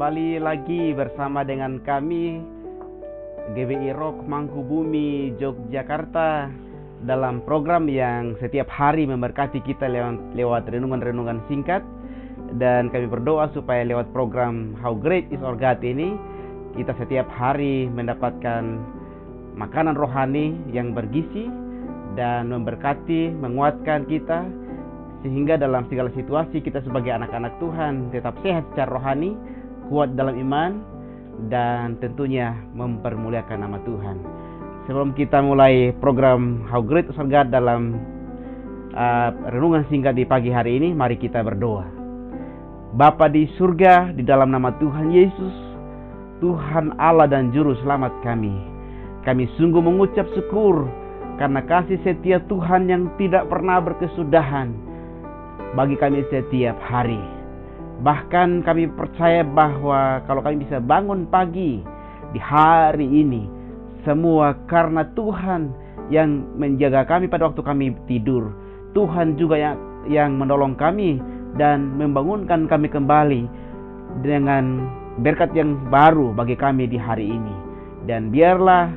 Kembali lagi bersama dengan kami GBI Rock Mangkubumi Yogyakarta dalam program yang setiap hari memberkati kita lewat renungan-renungan singkat. Dan kami berdoa supaya lewat program How Great Is Our God ini kita setiap hari mendapatkan makanan rohani yang bergizi dan memberkati, menguatkan kita, sehingga dalam segala situasi kita sebagai anak-anak Tuhan tetap sehat secara rohani, kuat dalam iman, dan tentunya mempermuliakan nama Tuhan. Sebelum kita mulai program How Great Is Our God dalam renungan singkat di pagi hari ini, mari kita berdoa. Bapa di surga, di dalam nama Tuhan Yesus, Tuhan Allah dan Juru Selamat kami sungguh mengucap syukur karena kasih setia Tuhan yang tidak pernah berkesudahan bagi kami setiap hari. Bahkan kami percaya bahwa kalau kami bisa bangun pagi di hari ini, semua karena Tuhan yang menjaga kami pada waktu kami tidur. Tuhan juga yang menolong kami dan membangunkan kami kembali dengan berkat yang baru bagi kami di hari ini. Dan biarlah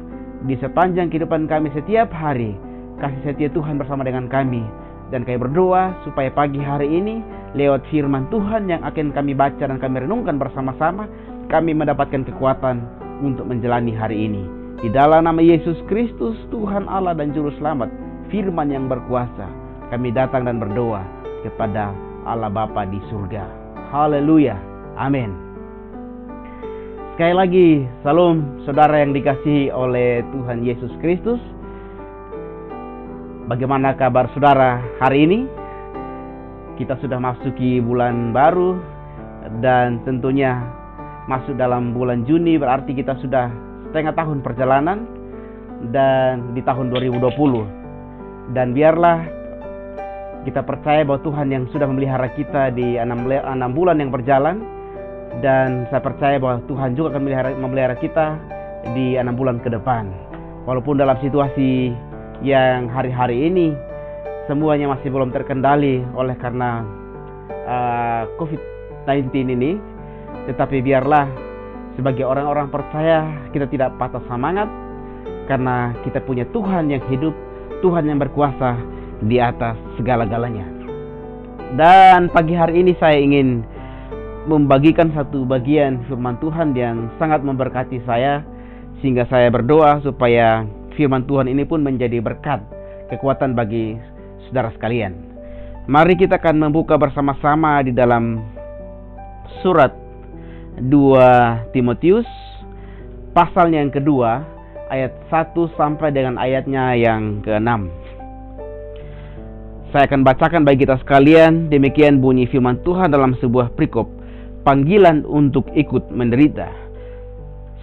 di sepanjang kehidupan kami setiap hari, kasih setia Tuhan bersama dengan kami. Dan kami berdoa supaya pagi hari ini lewat firman Tuhan yang akan kami baca dan kami renungkan bersama-sama, kami mendapatkan kekuatan untuk menjalani hari ini. Di dalam nama Yesus Kristus, Tuhan Allah dan Juru Selamat, firman yang berkuasa, kami datang dan berdoa kepada Allah Bapa di surga. Haleluya. Amin. Sekali lagi, salam saudara yang dikasihi oleh Tuhan Yesus Kristus. Bagaimana kabar saudara hari ini? Kita sudah masuki bulan baru dan tentunya masuk dalam bulan Juni, berarti kita sudah setengah tahun perjalanan dan di tahun 2020. Dan biarlah kita percaya bahwa Tuhan yang sudah memelihara kita di 6 bulan yang berjalan, dan saya percaya bahwa Tuhan juga akan memelihara kita di 6 bulan ke depan. Walaupun dalam situasi yang hari-hari ini semuanya masih belum terkendali oleh karena COVID-19 ini, tetapi biarlah sebagai orang-orang percaya kita tidak patah semangat, karena kita punya Tuhan yang hidup, Tuhan yang berkuasa di atas segala-galanya. Dan pagi hari ini saya ingin membagikan satu bagian firman Tuhan yang sangat memberkati saya, sehingga saya berdoa supaya firman Tuhan ini pun menjadi berkat, kekuatan bagi saudara sekalian. Mari kita akan membuka bersama-sama di dalam surat 2 Timotius pasalnya yang kedua, ayat 1 sampai dengan ayatnya yang ke-6. Saya akan bacakan bagi kita sekalian. Demikian bunyi firman Tuhan dalam sebuah perikop, panggilan untuk ikut menderita.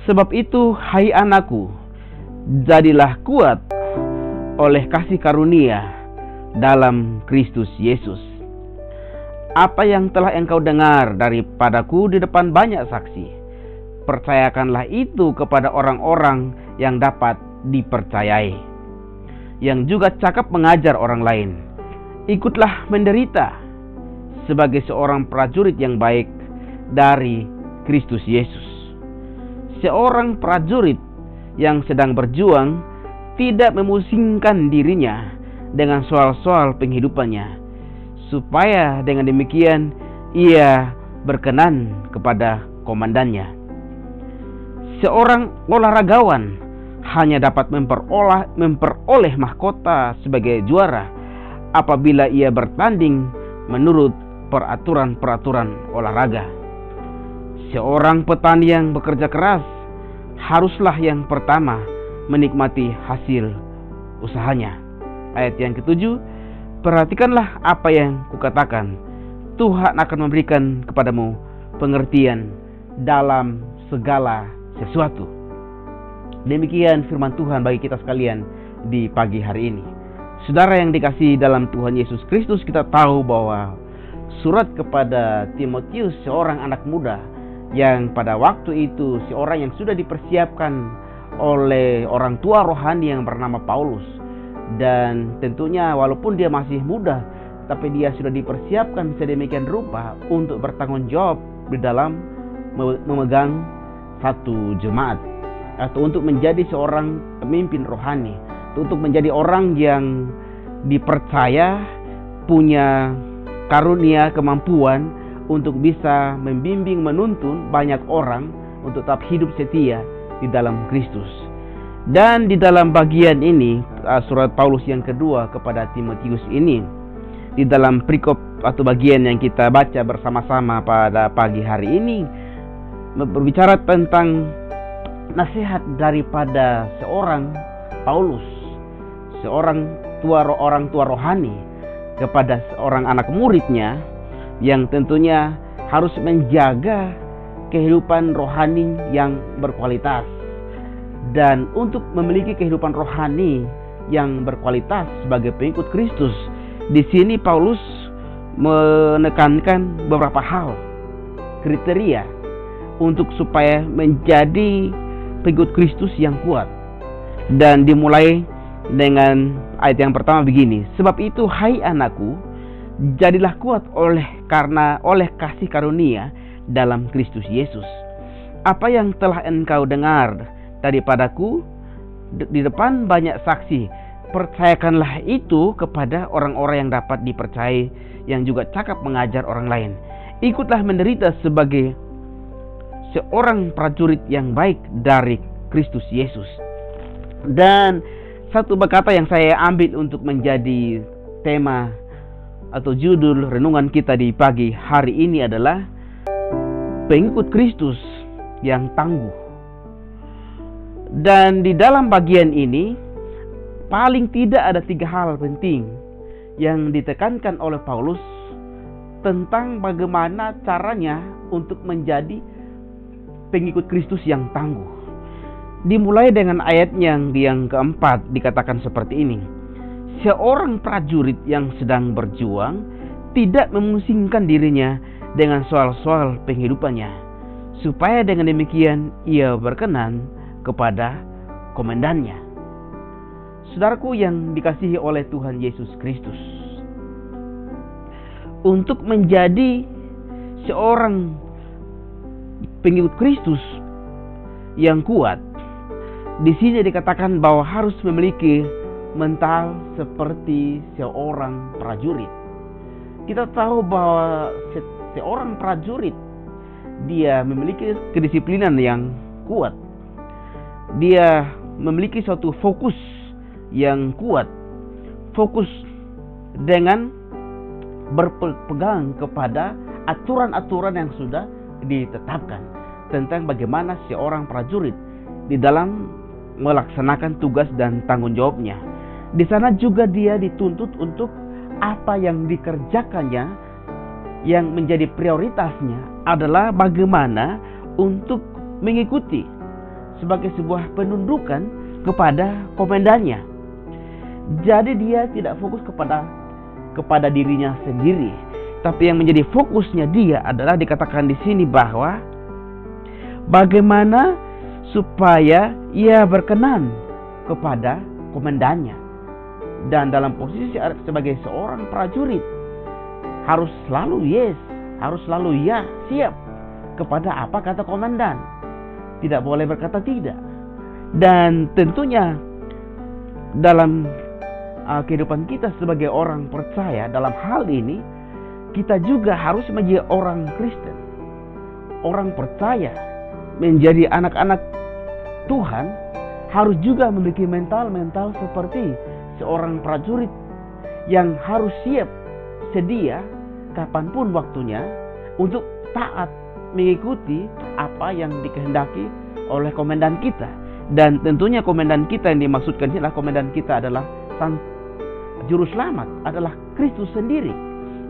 Sebab itu, hai anakku, jadilah kuat oleh kasih karunia dalam Kristus Yesus. Apa yang telah engkau dengar daripadaku di depan banyak saksi, percayakanlah itu kepada orang-orang yang dapat dipercayai, yang juga cakap mengajar orang lain. Ikutlah menderita sebagai seorang prajurit yang baik dari Kristus Yesus. Seorang prajurit yang sedang berjuang tidak memusingkan dirinya dengan soal-soal penghidupannya, supaya dengan demikian ia berkenan kepada komandannya. Seorang olahragawan hanya dapat memperoleh mahkota sebagai juara apabila ia bertanding menurut peraturan-peraturan olahraga. Seorang petani yang bekerja keras haruslah yang pertama menikmati hasil usahanya. Ayat yang ke-7, perhatikanlah apa yang kukatakan, Tuhan akan memberikan kepadamu pengertian dalam segala sesuatu. Demikian firman Tuhan bagi kita sekalian di pagi hari ini. Saudara yang dikasihi dalam Tuhan Yesus Kristus, kita tahu bahwa surat kepada Timotius, seorang anak muda yang pada waktu itu seorang yang sudah dipersiapkan oleh orang tua rohani yang bernama Paulus. Dan tentunya walaupun dia masih muda, tapi dia sudah dipersiapkan sedemikian rupa untuk bertanggung jawab di dalam memegang satu jemaat, atau untuk menjadi seorang pemimpin rohani, untuk menjadi orang yang dipercaya punya karunia kemampuan untuk bisa membimbing, menuntun banyak orang untuk tetap hidup setia di dalam Kristus. Dan di dalam bagian ini, surat Paulus yang kedua kepada Timotius ini, di dalam perikop atau bagian yang kita baca bersama-sama pada pagi hari ini, berbicara tentang nasihat daripada seorang Paulus, seorang orang tua rohani kepada seorang anak muridnya yang tentunya harus menjaga kehidupan rohani yang berkualitas. Dan untuk memiliki kehidupan rohani yang berkualitas sebagai pengikut Kristus, di sini Paulus menekankan beberapa hal, kriteria untuk supaya menjadi pengikut Kristus yang kuat. Dan dimulai dengan ayat yang pertama begini: sebab itu hai anakku, jadilah kuat oleh kasih karunia dalam Kristus Yesus. Apa yang telah engkau dengar daripadaku di depan banyak saksi, percayakanlah itu kepada orang-orang yang dapat dipercayai, yang juga cakap mengajar orang lain. Ikutlah menderita sebagai seorang prajurit yang baik dari Kristus Yesus. Dan satu kata yang saya ambil untuk menjadi tema atau judul renungan kita di pagi hari ini adalah pengikut Kristus yang tangguh. Dan di dalam bagian ini paling tidak ada 3 hal penting yang ditekankan oleh Paulus tentang bagaimana caranya untuk menjadi pengikut Kristus yang tangguh. Dimulai dengan ayat yang keempat, dikatakan seperti ini: seorang prajurit yang sedang berjuang tidak memusingkan dirinya dengan soal-soal penghidupannya, supaya dengan demikian ia berkenan kepada komandannya. Saudaraku yang dikasihi oleh Tuhan Yesus Kristus, untuk menjadi seorang pengikut Kristus yang kuat, di sini dikatakan bahwa harus memiliki mental seperti seorang prajurit. Kita tahu bahwa seorang prajurit dia memiliki kedisiplinan yang kuat. Dia memiliki suatu fokus yang kuat, fokus dengan berpegang kepada aturan-aturan yang sudah ditetapkan tentang bagaimana seorang prajurit di dalam melaksanakan tugas dan tanggung jawabnya. Di sana juga dia dituntut untuk apa yang dikerjakannya, yang menjadi prioritasnya adalah bagaimana untuk mengikuti sebagai sebuah penundukan kepada komandannya. Jadi dia tidak fokus kepada dirinya sendiri, tapi yang menjadi fokusnya dia adalah dikatakan di sini bahwa bagaimana supaya ia berkenan kepada komandannya. Dan dalam posisi sebagai seorang prajurit harus selalu yes, harus selalu ya, siap kepada apa kata komandan. Tidak boleh berkata tidak. Dan tentunya dalam kehidupan kita sebagai orang percaya dalam hal ini, kita juga harus menjadi orang Kristen, orang percaya, menjadi anak-anak Tuhan, harus juga memiliki mental seperti seorang prajurit yang harus siap sedia kapanpun waktunya untuk taat mengikuti apa yang dikehendaki oleh komandan kita. Dan tentunya komandan kita yang dimaksudkan ini adalah komandan kita adalah sang juru selamat, adalah Kristus sendiri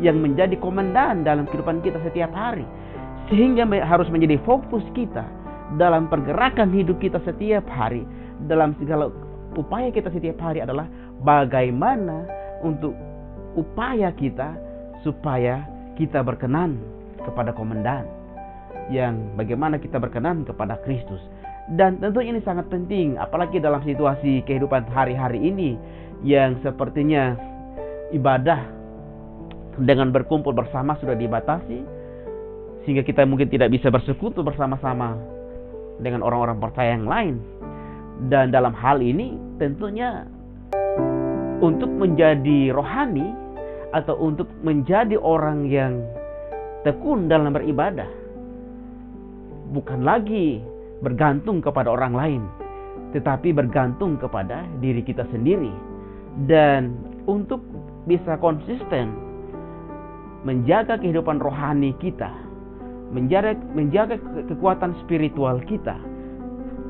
yang menjadi komandan dalam kehidupan kita setiap hari. Sehingga harus menjadi fokus kita dalam pergerakan hidup kita setiap hari, dalam segala upaya kita setiap hari adalah bagaimana untuk upaya kita supaya kita berkenan kepada komandan, yang bagaimana kita berkenan kepada Kristus. Dan tentu ini sangat penting, apalagi dalam situasi kehidupan hari-hari ini yang sepertinya ibadah dengan berkumpul bersama sudah dibatasi, sehingga kita mungkin tidak bisa bersekutu bersama-sama dengan orang-orang percaya yang lain. Dan dalam hal ini tentunya untuk menjadi rohani atau untuk menjadi orang yang tekun dalam beribadah, bukan lagi bergantung kepada orang lain, tetapi bergantung kepada diri kita sendiri. Dan untuk bisa konsisten menjaga kehidupan rohani kita, menjaga kekuatan spiritual kita,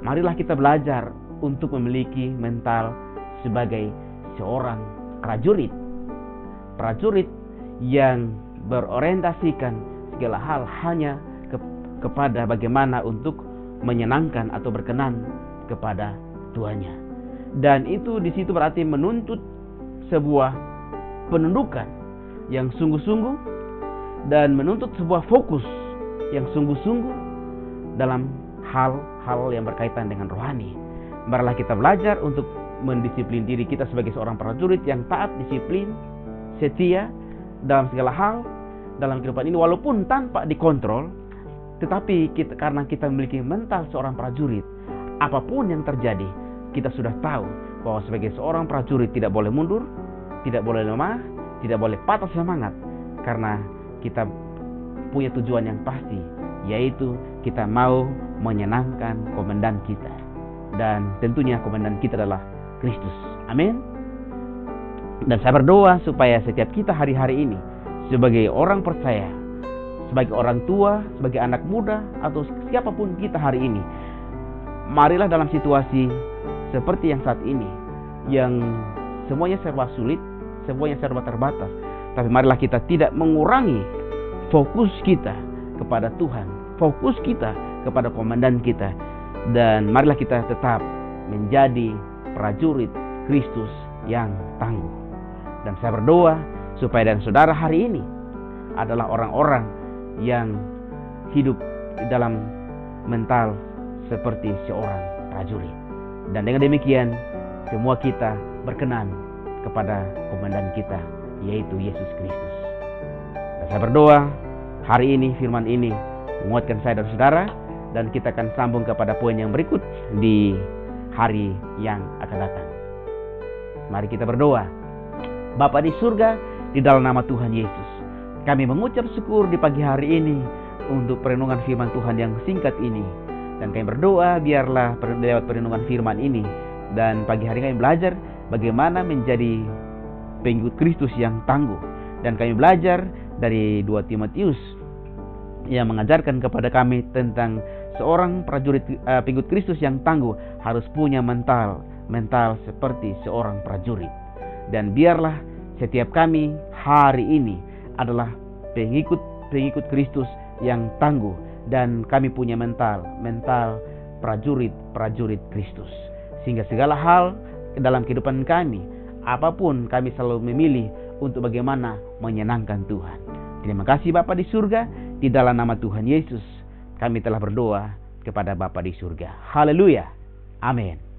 marilah kita belajar untuk memiliki mental sebagai seorang prajurit yang berorientasikan segala hal hanya kepada bagaimana untuk menyenangkan atau berkenan kepada Tuhannya. Dan itu di situ berarti menuntut sebuah penundukan yang sungguh-sungguh dan menuntut sebuah fokus yang sungguh-sungguh dalam hal-hal yang berkaitan dengan rohani. Marilah kita belajar untuk mendisiplin diri kita sebagai seorang prajurit yang taat, disiplin, setia dalam segala hal dalam kehidupan ini, walaupun tanpa dikontrol, tetapi karena kita memiliki mental seorang prajurit, apapun yang terjadi, kita sudah tahu bahwa sebagai seorang prajurit tidak boleh mundur, tidak boleh lemah, tidak boleh patah semangat, karena kita punya tujuan yang pasti, yaitu kita mau menyenangkan komandan kita. Dan tentunya komandan kita adalah Kristus. Amin. Dan saya berdoa supaya setiap kita hari-hari ini sebagai orang percaya, sebagai orang tua, sebagai anak muda, atau siapapun kita hari ini, marilah dalam situasi seperti yang saat ini, yang semuanya serba sulit, semuanya serba terbatas, tapi marilah kita tidak mengurangi fokus kita kepada Tuhan, fokus kita kepada komandan kita, dan marilah kita tetap menjadi prajurit Kristus yang tangguh. Dan saya berdoa supaya dan saudara hari ini adalah orang-orang yang hidup dalam mental seperti seorang prajurit. Dan dengan demikian semua kita berkenan kepada komandan kita, yaitu Yesus Kristus. Dan saya berdoa hari ini firman ini menguatkan saya dan saudara, dan kita akan sambung kepada poin yang berikut di hari yang akan datang. Mari kita berdoa. Bapa di surga, di dalam nama Tuhan Yesus, kami mengucap syukur di pagi hari ini untuk perenungan firman Tuhan yang singkat ini. Dan kami berdoa biarlah lewat perenungan firman ini dan pagi hari kami belajar bagaimana menjadi pengikut Kristus yang tangguh. Dan kami belajar dari 2 Timotius yang mengajarkan kepada kami tentang seorang prajurit pengikut Kristus yang tangguh harus punya mental seperti seorang prajurit. Dan biarlah setiap kami hari ini adalah pengikut Kristus yang tangguh, dan kami punya mental prajurit Kristus, sehingga segala hal dalam kehidupan kami, apapun, kami selalu memilih untuk bagaimana menyenangkan Tuhan. Terima kasih Bapa di surga, di dalam nama Tuhan Yesus kami telah berdoa kepada Bapa di surga. Haleluya. Amin.